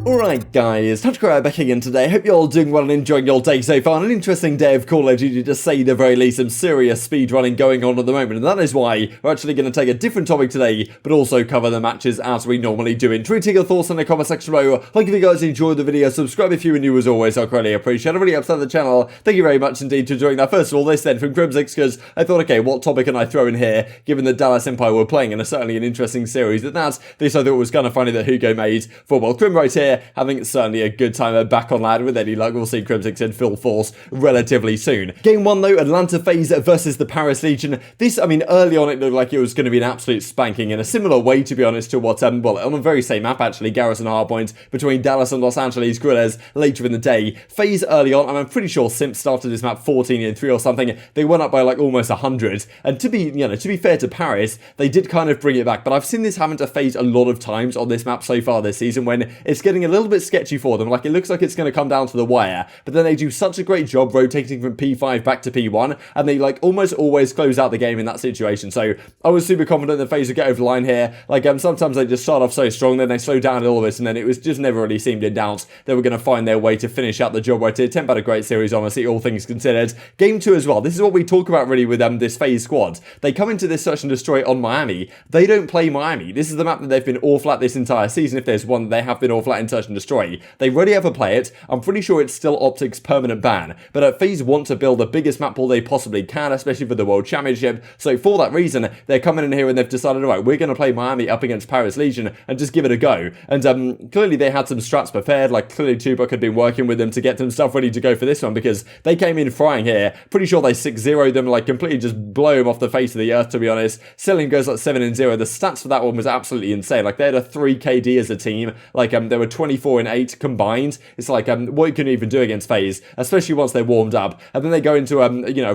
Alright guys, TacticalRab back again today. Hope you're all doing well and enjoying your day so far. An interesting day of Call of Duty, to say the very least. Some serious speedrunning going on at the moment, and that is why we're actually going to take a different topic today, but also cover the matches as we normally do. Tweeting your thoughts in the comment section below. Like if you guys enjoyed the video, subscribe if you are new as always, I greatly appreciate it. Really upset the channel. Thank you very much indeed for joining that. First of all, this then from Crimsix, because I thought, okay, what topic can I throw in here, given that Dallas Empire were playing, and it's certainly an interesting series. This I thought was kind of funny that Huke made for, well, Crim right here, having certainly a good time back on land. With any luck, we'll see Crimsix in full force relatively soon. Game 1 though, Atlanta FaZe versus the Paris Legion. This, I mean, early on it looked like it was going to be an absolute spanking, in a similar way, to be honest, to what, well, on the very same map actually, Garrison Hardpoint, between Dallas and Los Angeles Guerrillas later in the day. FaZe early on, and I'm pretty sure Simp started this map 14-3 or something. They went up by like almost 100, and to be fair to Paris, they did kind of bring it back, but I've seen this happen to FaZe a lot of times on this map so far this season, when it's getting a little bit sketchy for them. Like, it looks like it's going to come down to the wire, but then they do such a great job rotating from P5 back to P1, and they like almost always close out the game in that situation. So I was super confident that FaZe would get over the line here. Like, sometimes they just start off so strong, then they slow down a little bit, and then it was just never really seemed in doubt they were going to find their way to finish out the job right here. 10 out a great series, honestly, all things considered. Game 2 as well. This is what we talk about really with this FaZe squad. They come into this search and destroy on Miami. They don't play Miami. This is the map that they've been awful at this entire season. If there's one they have been awful at in search and destroy, they rarely ever play it. I'm pretty sure it's still OpTic's permanent ban, but FaZe want to build the biggest map pool they possibly can, especially for the World Championship. So for that reason, they're coming in here and they've decided, alright, we're going to play Miami up against Paris Legion and just give it a go. And clearly they had some strats prepared. Like, clearly Tupac had been working with them to get some stuff ready to go for this one, because they came in frying here. Pretty sure they 6-0'd them, like completely just blow them off the face of the earth, to be honest. Cellium goes like 7-0. The stats for that one was absolutely insane. Like, they had a 3 KD as a team. Like, they were 24-8 combined. It's like, what you can even do against FaZe, especially once they're warmed up. And then they go into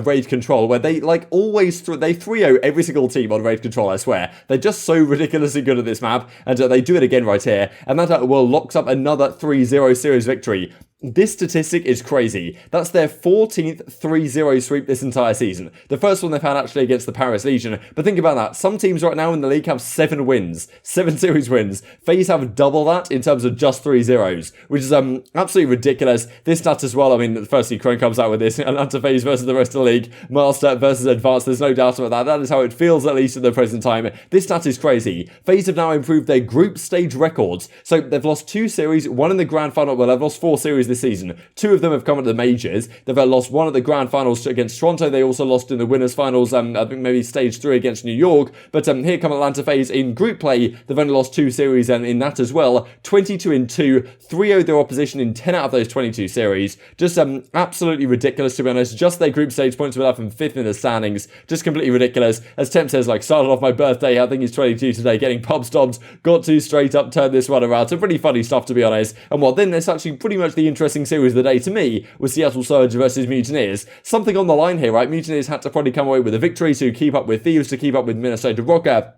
raid control, where they like always they 3-0 every single team on raid control. I swear, they're just so ridiculously good at this map, and they do it again right here, and that locks up another 3-0 series victory. This statistic is crazy. That's their 14th 3-0 sweep this entire season. The first one they've had actually against the Paris Legion. But think about that. Some teams right now in the league have 7 wins. 7 series wins. FaZe have double that in terms of just 3-0s, which is absolutely ridiculous. This stat as well, I mean, firstly, Crone comes out with this. Atlanta FaZe versus the rest of the league. Master versus Advanced. There's no doubt about that. That is how it feels, at least at the present time. This stat is crazy. FaZe have now improved their group stage records. So they've lost 2 series, 1 in the grand final. Well, they've lost 4 series this season. 2 of them have come at the majors. They've lost 1 at the grand finals against Toronto. They also lost in the winners finals, I think maybe stage 3 against New York. But here come Atlanta FaZe in group play. They've only lost 2 series in that as well. 22-2, 3-0'd their opposition in 10 out of those 22 series. Just absolutely ridiculous, to be honest. Just their group stage points without from 5th in the standings. Just completely ridiculous. As Temp says, like, started off my birthday, I think he's 22 today, getting pub stomped, got 2 straight up, turned this one around. So pretty funny stuff, to be honest. And well, then there's actually pretty much the interesting series of the day to me was Seattle Surge versus Mutineers. Something on the line here, right? Mutineers had to probably come away with a victory to keep up with Thieves, to keep up with Minnesota Rokkr,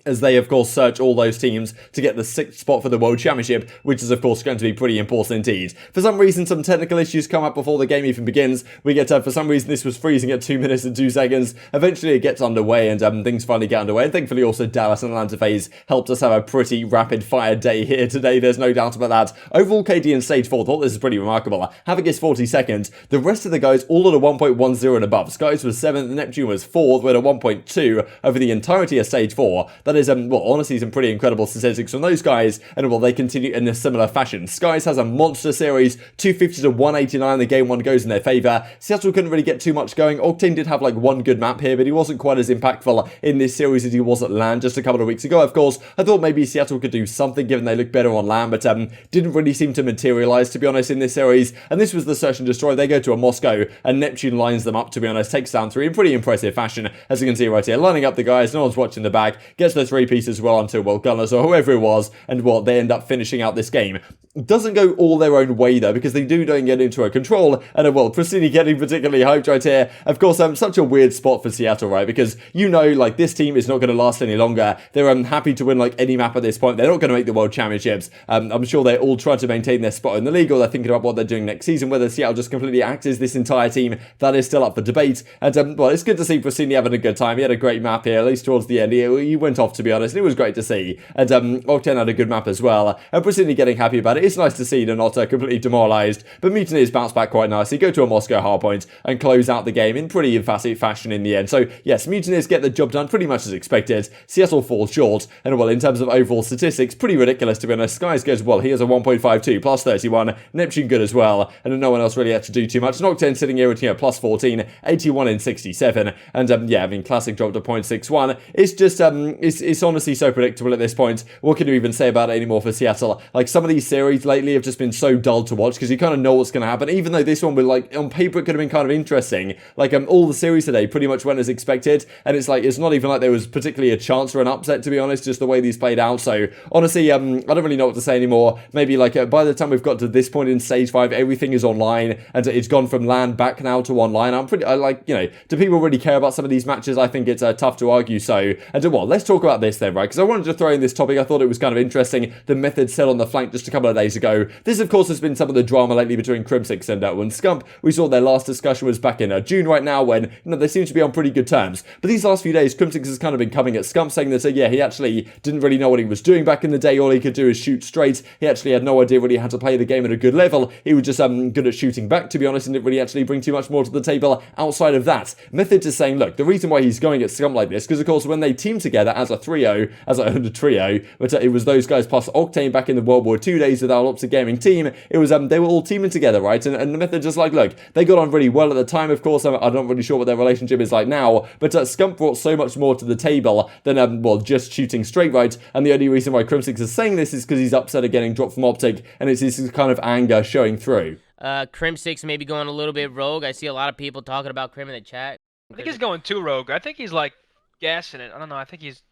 as they, of course, search all those teams to get the 6th spot for the World Championship, which is, of course, going to be pretty important indeed. For some reason, some technical issues come up before the game even begins. We get, for some reason, this was freezing at 2 minutes and 2 seconds. Eventually, it gets underway, and things finally get underway. And thankfully, also, Dallas and Atlanta FaZe helped us have a pretty rapid-fire day here today. There's no doubt about that. Overall, KD in stage 4, thought this is pretty remarkable. Havoc is 42nd. The rest of the guys all at a 1.10 and above. Skies was 7th, Neptune was 4th, with a 1.2 over the entirety of stage 4. That is, well, honestly, some pretty incredible statistics from those guys, and well, they continue in a similar fashion. Skies has a monster series, 250-189, the game 1 goes in their favour. Seattle couldn't really get too much going. Octane did have like 1 good map here, but he wasn't quite as impactful in this series as he was at LAN just a couple of weeks ago, of course. I thought maybe Seattle could do something given they look better on LAN, but didn't really seem to materialise, to be honest, in this series. And this was the search and destroy. They go to a Moscow, and Neptune lines them up, to be honest, takes down 3 in pretty impressive fashion, as you can see right here, lining up the guys, no one's watching the back, gets the 3 piece as well until, well, Gunless or whoever it was, and well, they end up finishing out this game. Doesn't go all their own way though, because they don't get into a control, and well, Prestinni getting particularly hyped right here. Of course, such a weird spot for Seattle, right? Because like, this team is not going to last any longer. They're happy to win like any map at this point. They're not going to make the World Championships. I'm sure they're all trying to maintain their spot in the league, or they're thinking about what they're doing next season. Whether Seattle just completely axes this entire team, that is still up for debate. And well, it's good to see Prestinni having a good time. He had a great map here, at least towards the end. He went off, to be honest. It was great to see. And Octane had a good map as well. And Prestinni getting happy about it. it is nice to see they're not completely demoralised. But Mutineers bounce back quite nicely, go to a Moscow hardpoint, and close out the game in pretty emphatic fashion in the end. So yes, Mutineers get the job done pretty much as expected. Seattle falls short, and well, in terms of overall statistics, pretty ridiculous to be honest. Skies goes well, he has a 1.52, plus 31, Neptune good as well, and no one else really had to do too much. Nocturne sitting here at plus 14, 81 in 67, and yeah, I mean, Classic dropped to 0.61. It's just, it's honestly so predictable at this point. What can you even say about it anymore for Seattle? Like, some of these series lately have just been so dull to watch, because you kind of know what's going to happen, even though this one was, like, on paper it could have been kind of interesting. Like, all the series today pretty much went as expected, and it's like, it's not even like there was particularly a chance for an upset, to be honest, just the way these played out. So, honestly, I don't really know what to say anymore. Maybe, like, by the time we've got to this point in Stage 5, everything is online, and it's gone from LAN back now to online. Like, you know, do people really care about some of these matches? I think it's tough to argue so. And well, let's talk about this then, right? Because I wanted to throw in this topic. I thought it was kind of interesting. The Methodz said on the flank just a couple of days ago. This, of course, has been some of the drama lately between Crimsix and Scump. We saw their last discussion was back in June right now, when, you know, they seem to be on pretty good terms. But these last few days, Crimsix has kind of been coming at Scump, saying that, yeah, he actually didn't really know what he was doing back in the day. All he could do is shoot straight. He actually had no idea really how to play the game at a good level. He was just good at shooting back, to be honest, and didn't really actually bring too much more to the table outside of that. Methodz is saying, look, the reason why he's going at Scump like this, because of course when they teamed together as a trio, but it was those guys plus Octane back in the World War II days with our OpTic gaming team. It was they were all teaming together, right? And the Methodz just like, look, they got on really well at the time. Of course, I'm not really sure what their relationship is like now, but Scump brought so much more to the table than well, just shooting straight, right? And the only reason why Crimsix is saying this is because he's upset at getting dropped from OpTic, and it's this kind of anger showing through. Crimsix maybe going a little bit rogue. I see a lot of people talking about Crim in the chat. I think he's going too rogue. I think he's like gassing it. I don't know. I think he's.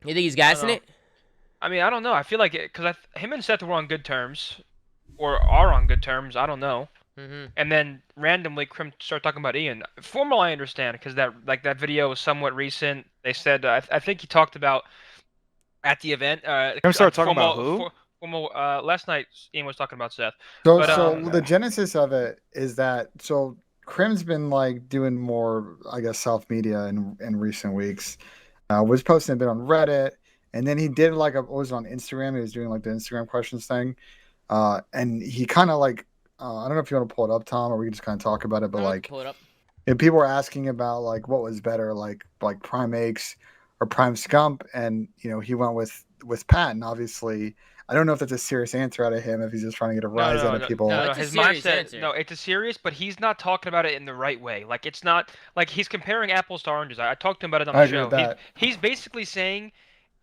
You think he's gassing it? I mean, I don't know. I feel like because him and Seth were on good terms, or are on good terms. I don't know. And then randomly, Crim started talking about Ian. Formal, I understand, because that video was somewhat recent. They said I think he talked about at the event. Crim started talking about who? Last night, Ian was talking about Seth. So the genesis of it is that Crim's been like doing more, I guess, self media in recent weeks. Was posting a bit on Reddit, and then he did like was on Instagram. He was doing like the Instagram questions thing, and he kind of like I don't know if you want to pull it up, Tom, or we can just kind of talk about it. But like, pull it up. If people were asking about like what was better, like Prime Aches or Prime Scump, and you know he went with Pat, and obviously. I don't know if that's a serious answer out of him, if he's just trying to get a rise out of people. No, his mindset. No, it's a serious, but he's not talking about it in the right way. Like, it's not like he's comparing apples to oranges. I talked to him about it on the show. He's basically saying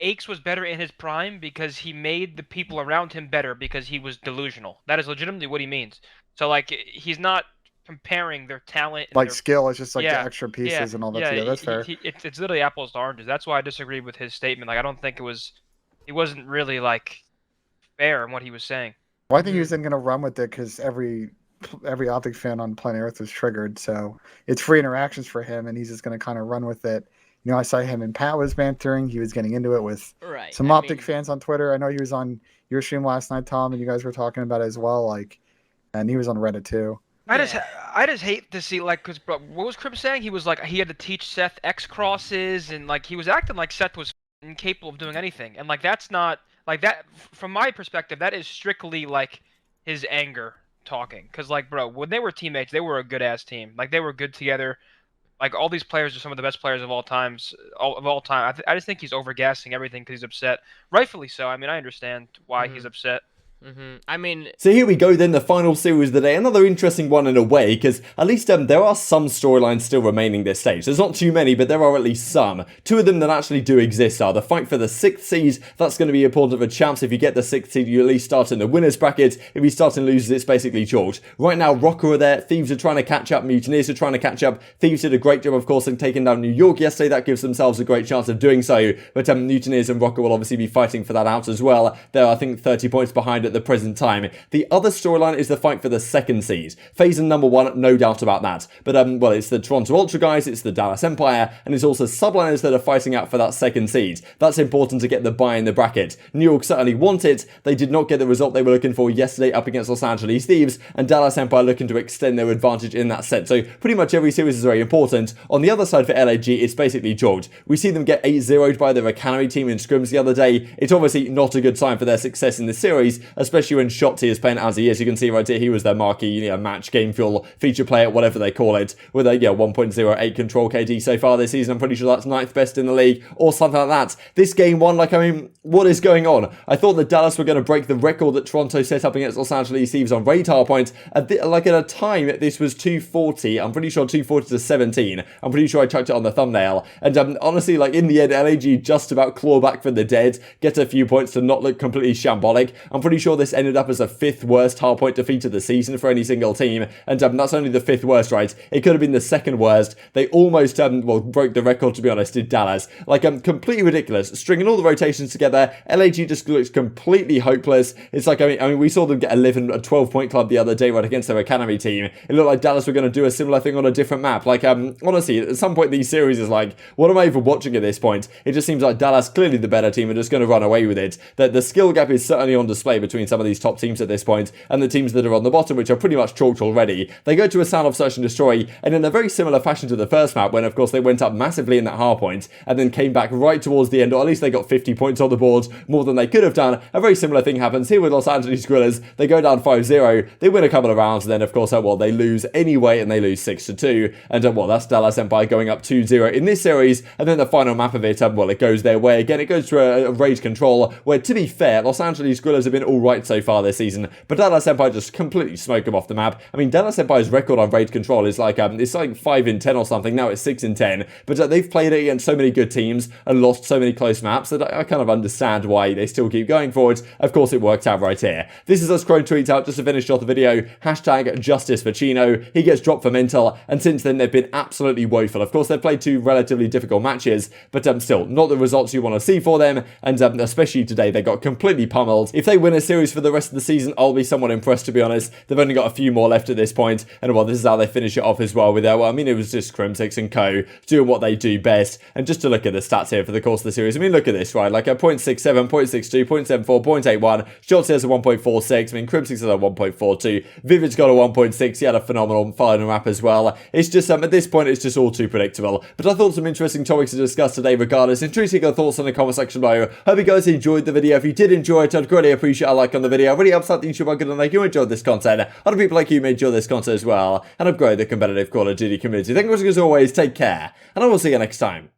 Aches was better in his prime because he made the people around him better because he was delusional. That is legitimately what he means. So, like, he's not comparing their talent. Like skill, it's just like the extra pieces and all that. Yeah, that's fair. It's literally apples to oranges. That's why I disagree with his statement. Like, I don't think he wasn't really, like, fair in what he was saying. Well, I think he was then going to run with it because every OpTic fan on planet Earth was triggered, so it's free interactions for him, and he's just going to kind of run with it. You know, I saw him and Pat was bantering. He was getting into it with some OpTic fans on Twitter. I know he was on your stream last night, Tom, and you guys were talking about it as well. Like, and he was on Reddit too. I just hate to see, like, because what was Crim saying? He was like he had to teach Seth X crosses, and like he was acting like Seth was incapable of doing anything, and like that's not. Like, that, from my perspective, that is strictly, like, his anger talking. Because, like, bro, when they were teammates, they were a good-ass team. Like, they were good together. Like, all these players are some of the best players of all time. I just think he's overgassing everything because he's upset. Rightfully so. I mean, I understand why he's upset. I mean... So here we go then, the final series of the day. Another interesting one in a way, because at least there are some storylines still remaining this stage. There's not too many, but there are at least some. Two of them that actually do exist are the fight for the 6th seed. That's going to be important for champs. If you get the 6th seed, you at least start in the winners bracket. If you start and loses, it's basically chalked. Right now, Rokkr are there. Thieves are trying to catch up. Mutineers are trying to catch up. Thieves did a great job, of course, in taking down New York yesterday. That gives themselves a great chance of doing so. But Mutineers and Rokkr will obviously be fighting for that out as well. They're, I think, 30 points behind at the present time. The other storyline is the fight for the 2nd seed. FaZe are number 1, no doubt about that. But, well, it's the Toronto Ultra guys, it's the Dallas Empire, and it's also subliners that are fighting out for that 2nd seed. That's important to get the buy in the bracket. New York certainly want it. They did not get the result they were looking for yesterday up against Los Angeles Thieves, and Dallas Empire looking to extend their advantage in that set. So, pretty much every series is very important. On the other side for LAG, it's basically jogged. We see them get 8-0'd by their Academy team in scrims the other day. It's obviously not a good sign for their success in this series, especially when Shotzzy is playing as he is. You can see right here, he was their marquee, match, game fuel, feature player, whatever they call it, with a 1.08 control KD so far this season. I'm pretty sure that's 9th best in the league, or something like that. This game one, what is going on? I thought that Dallas were going to break the record that Toronto set up against Los Angeles Thieves on radar points. At a time, this was 240. I'm pretty sure 240 to 17. I'm pretty sure I chucked it on the thumbnail. And honestly, in the end, LAG just about claw back from the dead, get a few points to not look completely shambolic. I'm pretty sure this ended up as the 5th worst hardpoint defeat of the season for any single team. And that's only the 5th worst, right? It could have been the 2nd worst. They almost, broke the record, to be honest, did Dallas. Completely ridiculous. Stringing all the rotations together, LAG just looks completely hopeless. It's we saw them get 11, a 12-point club the other day right against their academy team. It looked like Dallas were going to do a similar thing on a different map. Honestly, at some point these series is what am I even watching at this point? It just seems like Dallas, clearly the better team, are just going to run away with it. That the skill gap is certainly on display between some of these top teams at this point and the teams that are on the bottom, which are pretty much chalked already. They go to a sound of search and destroy, and in a very similar fashion to the first map, when of course they went up massively in that hardpoint and then came back right towards the end, or at least they got 50 points on the board, more than they could have done. A very similar thing happens here with Los Angeles Guerrillas. They go down 5-0, they win a couple of rounds, and then of course, they lose anyway, and they lose 6-2, and that's Dallas Empire going up 2-0 in this series, and then the final map of it, it goes their way again. It goes to a raid control, where to be fair, Los Angeles Guerrillas have been alright so far this season, but Dallas Empire just completely smoke them off the map. Dallas Empire's record on raid control is it's 5-10 or something, now it's 6-10, but they've played it against so many good teams and lost so many close maps that I kind of understand why they still keep going for it. Of course, it worked out right here. This is us Chrome tweets out just to finish off the video, #Justice for Chino. He gets dropped for mental, and since then they've been absolutely woeful. Of course, they've played 2 relatively difficult matches, but still, not the results you want to see for them, and especially today, they got completely pummeled. If they win a series for the rest of the season, I'll be somewhat impressed, to be honest. They've only got a few more left at this point, and this is how they finish it off as well with it was just Crimsix and co doing what they do best. And just to look at the stats here for the course of the series, look at this, right? A 0.67, 0.62, 0.74, 0.81. Shotzzy has a 1.46. Crimsix has a 1.42. Vivid's got a 1.6. He had a phenomenal final map as well. It's just, at this point, it's just all too predictable. But I thought some interesting topics to discuss today regardless. Intriguing your thoughts in the comment section below. Hope you guys enjoyed the video. If you did enjoy it, I'd greatly appreciate a like on the video. It really helps out the YouTube algorithm like you enjoyed this content. Other people like you may enjoy this content as well, and upgrade the competitive Call of Duty community. Thank you as always, take care, and I will see you next time.